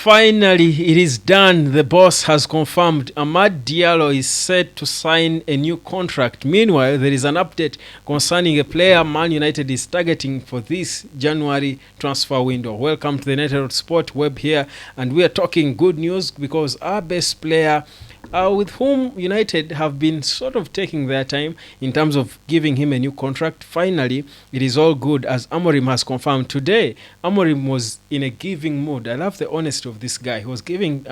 Finally, it is done. The boss has confirmed Amad Diallo is set to sign a new contract. Meanwhile, there is an update concerning a player Man United is targeting for this January transfer window. Welcome to the United Sport Web here, and we are talking good news because our best player, with whom United have been sort of taking their time in terms of giving him a new contract. Finally, it is all good as Amorim has confirmed. Today, Amorim was in a giving mood. I love the honesty of this guy. He was giving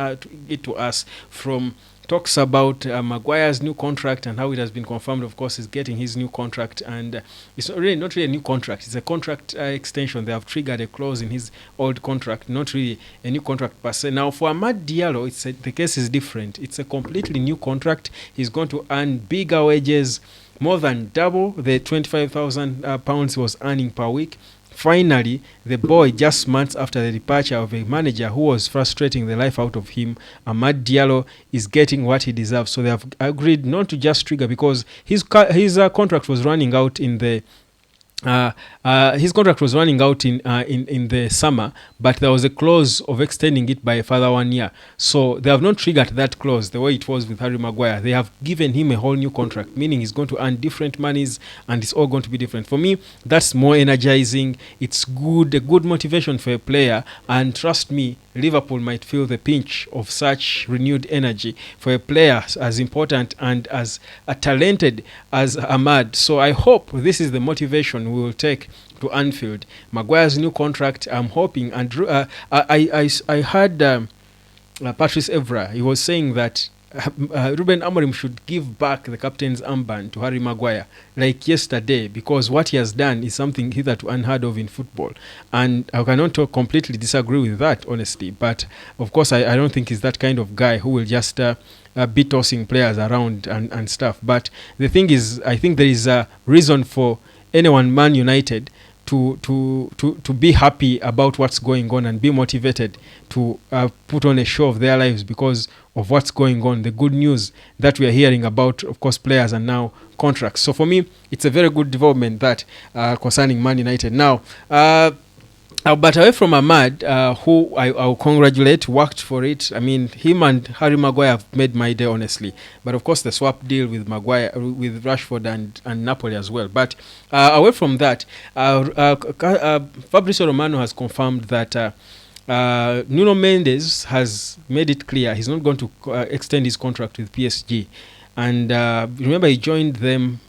it to us from talks about Maguire's new contract and how it has been confirmed. Of course, he's getting his new contract, and it's not really a new contract. It's a contract extension. They have triggered a clause in his old contract, not really a new contract per se. Now, for Amad Diallo, the case is different. It's a completely new contract. He's going to earn bigger wages, more than double the £25,000 he was earning per week. Finally, the boy, just months after the departure of a manager who was frustrating the life out of him, Amad Diallo is getting what he deserves. So they have agreed not to just trigger, because his contract was running out in the his contract was running out in the summer, but there was a clause of extending it by a further 1 year. So they have not triggered that clause the way it was with Harry Maguire. They have given him a whole new contract, meaning he's going to earn different monies and it's all going to be different. For me, that's more energizing. It's good, a good motivation for a player, and trust me, Liverpool might feel the pinch of such renewed energy for a player as important and as talented as Amad. So I hope this is the motivation we will take to Anfield. Maguire's new contract, I'm hoping, and I heard Patrice Evra. He was saying that Ruben Amorim should give back the captain's armband to Harry Maguire like yesterday, because what he has done is something hitherto unheard of in football, and I cannot completely disagree with that, honestly. But of course, I don't think he's that kind of guy who will just be tossing players around and stuff. But the thing is, I think there is a reason for anyone Man United to be happy about what's going on and be motivated to put on a show of their lives because of what's going on, the good news that we are hearing about, of course, players and now contracts. So for me, it's a very good development that concerning Man United. Now, but away from Amad, who I'll congratulate, worked for it. I mean, him and Harry Maguire have made my day, honestly. But of course, the swap deal with Maguire, with Rashford and Napoli as well. But away from that, Fabrizio Romano has confirmed that Nuno Mendes has made it clear he's not going to extend his contract with PSG. And remember, he joined them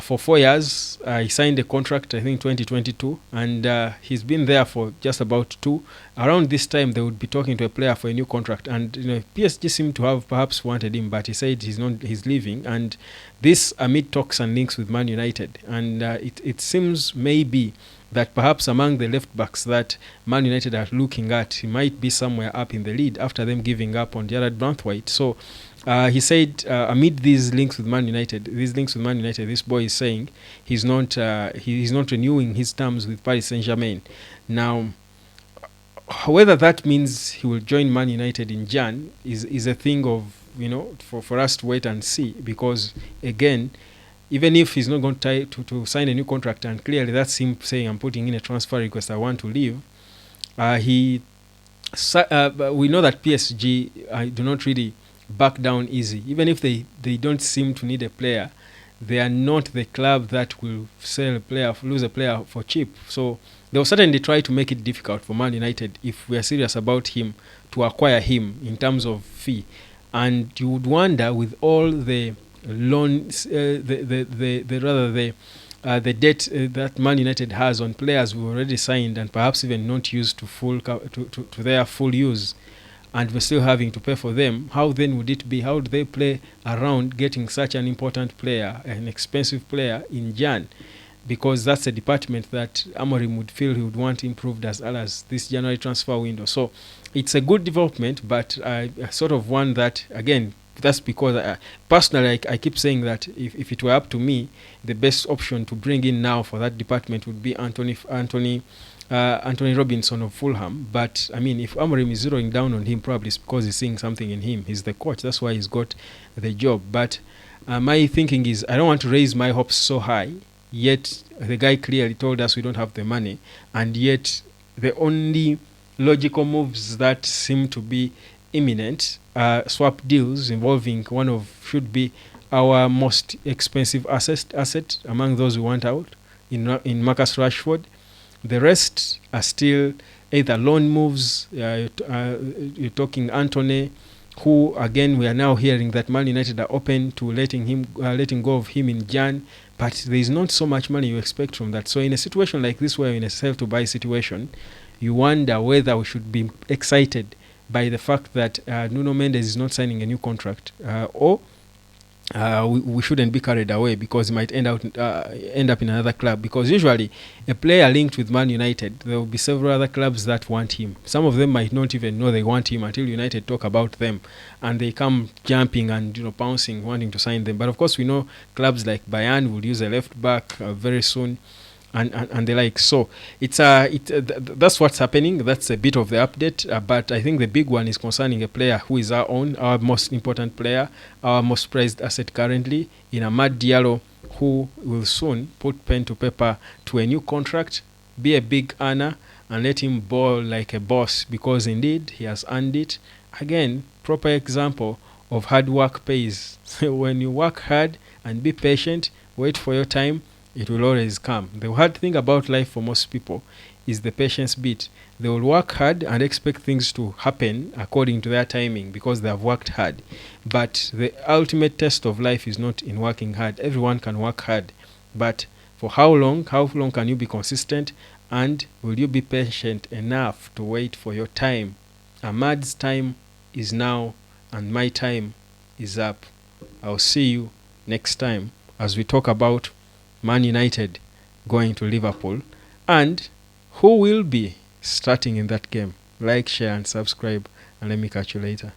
for 4 years. He signed a contract, I think, 2022, and he's been there for just about 2. Around this time, they would be talking to a player for a new contract, and PSG seemed to have perhaps wanted him, but he said he's leaving, and this amid talks and links with Man United, and it seems maybe that perhaps among the left backs that Man United are looking at, he might be somewhere up in the lead after them giving up on Gerard Branthwaite. So he said amid these links with Man United, this boy is saying he's not renewing his terms with Paris Saint-Germain. Now, whether that means he will join Man United in Jan is a thing of, for us to wait and see, because again, even if he's not going to sign a new contract, and clearly that's him saying, I'm putting in a transfer request, I want to leave, we know that PSG do not really back down easy. Even if they don't seem to need a player, they are not the club that will lose a player for cheap. So they'll certainly try to make it difficult for Man United if we are serious about him to acquire him in terms of fee. And you would wonder, with all the loans, the debt that Man United has on players who already signed and perhaps even not used to their full use, and we're still having to pay for them, how then would it be? How would they play around getting such an important player, an expensive player in Jan? Because that's a department that Amorim would feel he would want improved as well as this January transfer window. So it's a good development, but sort of one that, again, that's because personally I keep saying that if it were up to me, the best option to bring in now for that department would be Anthony Robinson of Fulham. But I mean, if Amorim is zeroing down on him, probably it's because he's seeing something in him. He's the coach, that's why he's got the job. But my thinking is, I don't want to raise my hopes so high, yet the guy clearly told us we don't have the money, and yet the only logical moves that seem to be imminent, swap deals involving one of should be our most expensive asset among those we want out in Marcus Rashford. The rest are still either loan moves. You're talking Anthony, who again we are now hearing that Man United are open to letting go of him in Jan, but there is not so much money you expect from that. So in a situation like this, where you're in a sell to buy situation, you wonder whether we should be excited by the fact that Nuno Mendes is not signing a new contract, or we shouldn't be carried away because he might end up in another club. Because usually, a player linked with Man United, there will be several other clubs that want him. Some of them might not even know they want him until United talk about them, and they come jumping and pouncing, wanting to sign them. But of course, we know clubs like Bayern will use a left back very soon. And the like. So that's what's happening. That's a bit of the update, but I think the big one is concerning a player who is our most important player, our most prized asset currently, in Amad Diallo, who will soon put pen to paper to a new contract, be a big earner, and let him ball like a boss, because indeed he has earned it. Again, proper example of hard work pays. When you work hard and be patient, wait for your time, it will always come. The hard thing about life for most people is the patience bit. They will work hard and expect things to happen according to their timing because they have worked hard. But the ultimate test of life is not in working hard. Everyone can work hard. But for how long? How long can you be consistent? And will you be patient enough to wait for your time? Ahmad's time is now, and my time is up. I'll see you next time as we talk about Man United going to Liverpool and who will be starting in that game. Like, share, and subscribe, and let me catch you later.